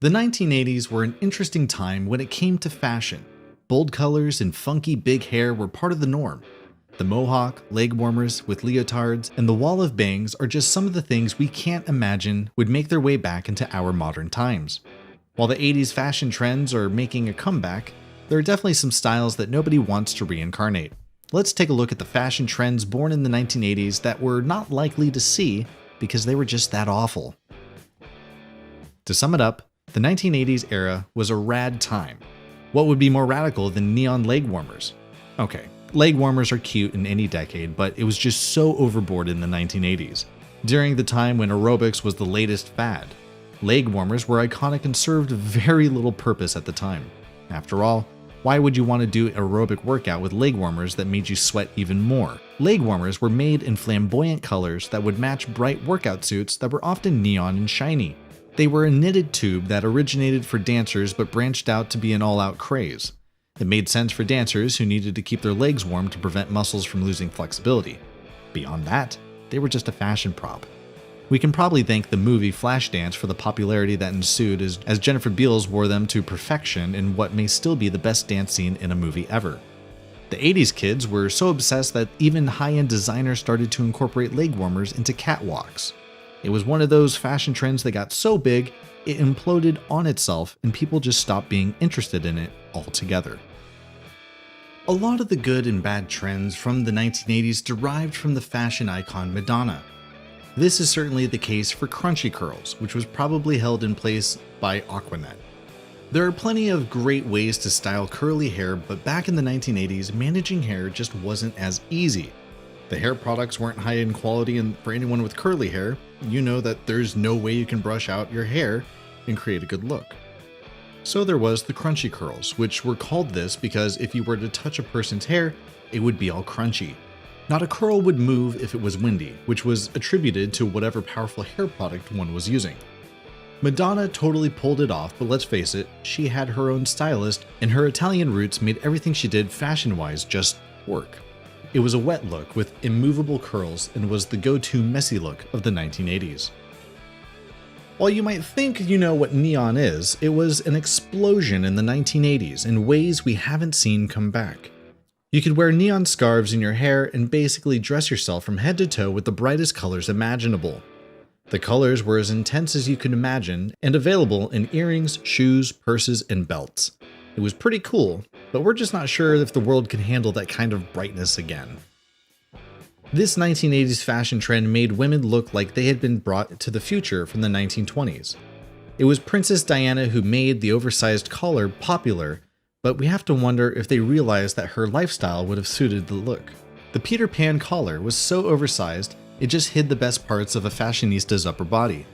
The 1980s were an interesting time when it came to fashion. Bold colors and funky big hair were part of the norm. The mohawk, leg warmers with leotards, and the wall of bangs are just some of the things we can't imagine would make their way back into our modern times. While the 80s fashion trends are making a comeback, there are definitely some styles that nobody wants to reincarnate. Let's take a look at the fashion trends born in the 1980s that we're not likely to see because they were just that awful. To sum it up, the 1980s era was a rad time. What would be more radical than neon leg warmers? Okay, leg warmers are cute in any decade, but it was just so overboard in the 1980s, during the time when aerobics was the latest fad. Leg warmers were iconic and served very little purpose at the time. After all, why would you want to do aerobic workout with leg warmers that made you sweat even more? Leg warmers were made in flamboyant colors that would match bright workout suits that were often neon and shiny. They were a knitted tube that originated for dancers but branched out to be an all-out craze. It made sense for dancers who needed to keep their legs warm to prevent muscles from losing flexibility. Beyond that, they were just a fashion prop. We can probably thank the movie Flashdance for the popularity that ensued as Jennifer Beals wore them to perfection in what may still be the best dance scene in a movie ever. The 80s kids were so obsessed that even high-end designers started to incorporate leg warmers into catwalks. It was one of those fashion trends that got so big, it imploded on itself and people just stopped being interested in it altogether. A lot of the good and bad trends from the 1980s derived from the fashion icon Madonna. This is certainly the case for crunchy curls, which was probably held in place by Aquanet. There are plenty of great ways to style curly hair, but back in the 1980s, managing hair just wasn't as easy. The hair products weren't high in quality, and for anyone with curly hair, you know that there's no way you can brush out your hair and create a good look. So there was the crunchy curls, which were called this because if you were to touch a person's hair, it would be all crunchy. Not a curl would move if it was windy, which was attributed to whatever powerful hair product one was using. Madonna totally pulled it off, but let's face it, she had her own stylist, and her Italian roots made everything she did fashion-wise just work. It was a wet look with immovable curls and was the go-to messy look of the 1980s. While you might think you know what neon is, it was an explosion in the 1980s in ways we haven't seen come back. You could wear neon scarves in your hair and basically dress yourself from head to toe with the brightest colors imaginable. The colors were as intense as you could imagine and available in earrings, shoes, purses, and belts. It was pretty cool, but we're just not sure if the world can handle that kind of brightness again. This 1980s fashion trend made women look like they had been brought to the future from the 1920s. It was Princess Diana who made the oversized collar popular, but we have to wonder if they realized that her lifestyle would have suited the look. The Peter Pan collar was so oversized, it just hid the best parts of a fashionista's upper body.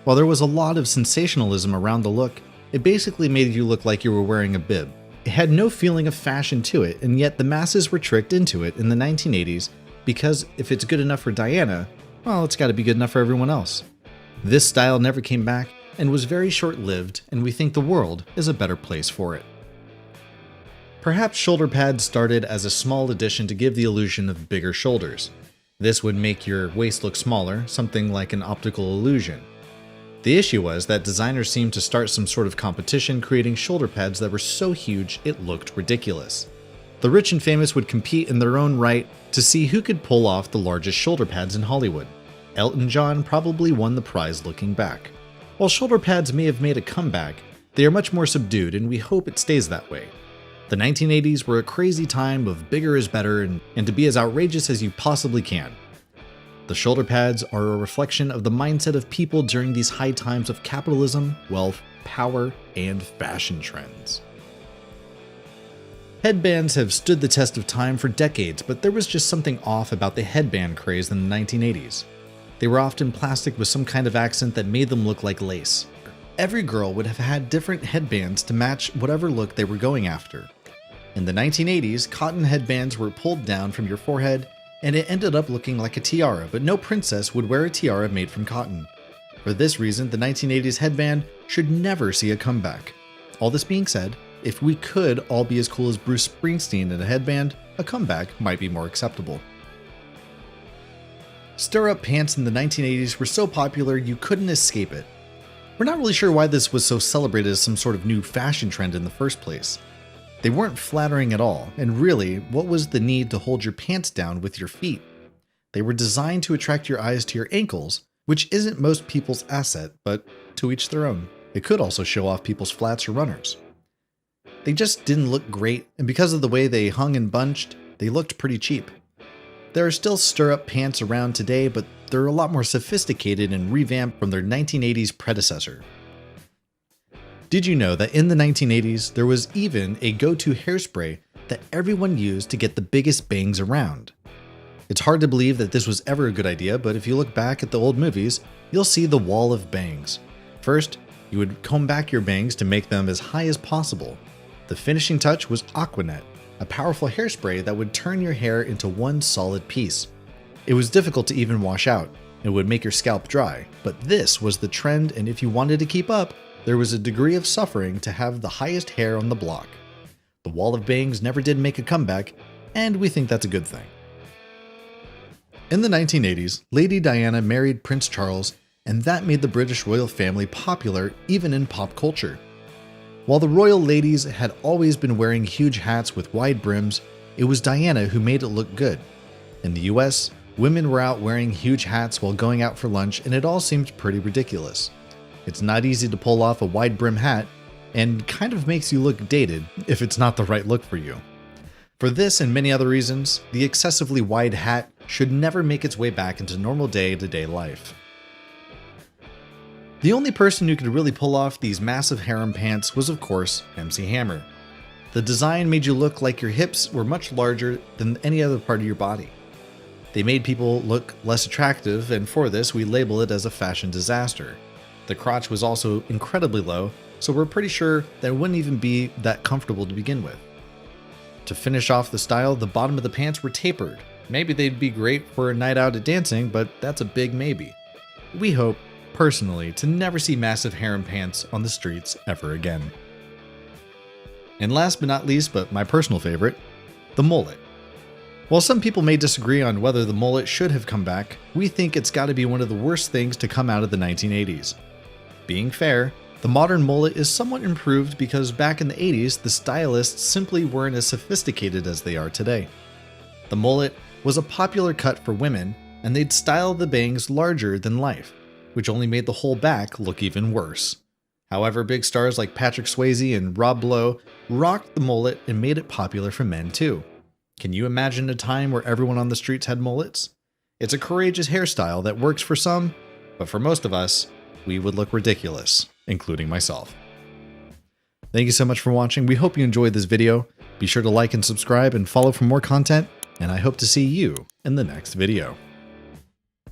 While there was a lot of sensationalism around the look, it basically made you look like you were wearing a bib. It had no feeling of fashion to it, and yet the masses were tricked into it in the 1980s because if it's good enough for Diana, well, it's gotta be good enough for everyone else. This style never came back and was very short-lived, and we think the world is a better place for it. Perhaps shoulder pads started as a small addition to give the illusion of bigger shoulders. This would make your waist look smaller, something like an optical illusion. The issue was that designers seemed to start some sort of competition creating shoulder pads that were so huge it looked ridiculous. The rich and famous would compete in their own right to see who could pull off the largest shoulder pads in Hollywood. Elton John probably won the prize looking back. While shoulder pads may have made a comeback, they are much more subdued and we hope it stays that way. The 1980s were a crazy time of bigger is better and to be as outrageous as you possibly can. The shoulder pads are a reflection of the mindset of people during these high times of capitalism, wealth, power, and fashion trends. Headbands have stood the test of time for decades, but there was just something off about the headband craze in the 1980s. They were often plastic with some kind of accent that made them look like lace. Every girl would have had different headbands to match whatever look they were going after. In the 1980s, cotton headbands were pulled down from your forehead, and it ended up looking like a tiara, but no princess would wear a tiara made from cotton. For this reason, the 1980s headband should never see a comeback. All this being said, if we could all be as cool as Bruce Springsteen in a headband, a comeback might be more acceptable. Stir-up pants in the 1980s were so popular you couldn't escape it. We're not really sure why this was so celebrated as some sort of new fashion trend in the first place. They weren't flattering at all, and really, what was the need to hold your pants down with your feet? They were designed to attract your eyes to your ankles, which isn't most people's asset, but to each their own. It could also show off people's flats or runners. They just didn't look great, and because of the way they hung and bunched, they looked pretty cheap. There are still stirrup pants around today, but they're a lot more sophisticated and revamped from their 1980s predecessor. Did you know that in the 1980s, there was even a go-to hairspray that everyone used to get the biggest bangs around? It's hard to believe that this was ever a good idea, but if you look back at the old movies, you'll see the wall of bangs. First, you would comb back your bangs to make them as high as possible. The finishing touch was Aquanet, a powerful hairspray that would turn your hair into one solid piece. It was difficult to even wash out. It would make your scalp dry, but this was the trend, and if you wanted to keep up, there was a degree of suffering to have the highest hair on the block. The wall of bangs never did make a comeback, and we think that's a good thing. In the 1980s, Lady Diana married Prince Charles, and that made the British royal family popular even in pop culture. While the royal ladies had always been wearing huge hats with wide brims, it was Diana who made it look good. In the US, women were out wearing huge hats while going out for lunch, and it all seemed pretty ridiculous. It's not easy to pull off a wide brim hat, and kind of makes you look dated if it's not the right look for you. For this and many other reasons, the excessively wide hat should never make its way back into normal day-to-day life. The only person who could really pull off these massive harem pants was, of course, MC Hammer. The design made you look like your hips were much larger than any other part of your body. They made people look less attractive, and for this, we label it as a fashion disaster. The crotch was also incredibly low, so we're pretty sure that it wouldn't even be that comfortable to begin with. To finish off the style, the bottom of the pants were tapered. Maybe they'd be great for a night out at dancing, but that's a big maybe. We hope, personally, to never see massive harem pants on the streets ever again. And last but not least, but my personal favorite, the mullet. While some people may disagree on whether the mullet should have come back, we think it's got to be one of the worst things to come out of the 1980s. Being fair, the modern mullet is somewhat improved because back in the 80s, the stylists simply weren't as sophisticated as they are today. The mullet was a popular cut for women, and they'd style the bangs larger than life, which only made the whole back look even worse. However, big stars like Patrick Swayze and Rob Lowe rocked the mullet and made it popular for men too. Can you imagine a time where everyone on the streets had mullets? It's a courageous hairstyle that works for some, but for most of us, we would look ridiculous, including myself. Thank you so much for watching. We hope you enjoyed this video. Be sure to like and subscribe and follow for more content, and I hope to see you in the next video.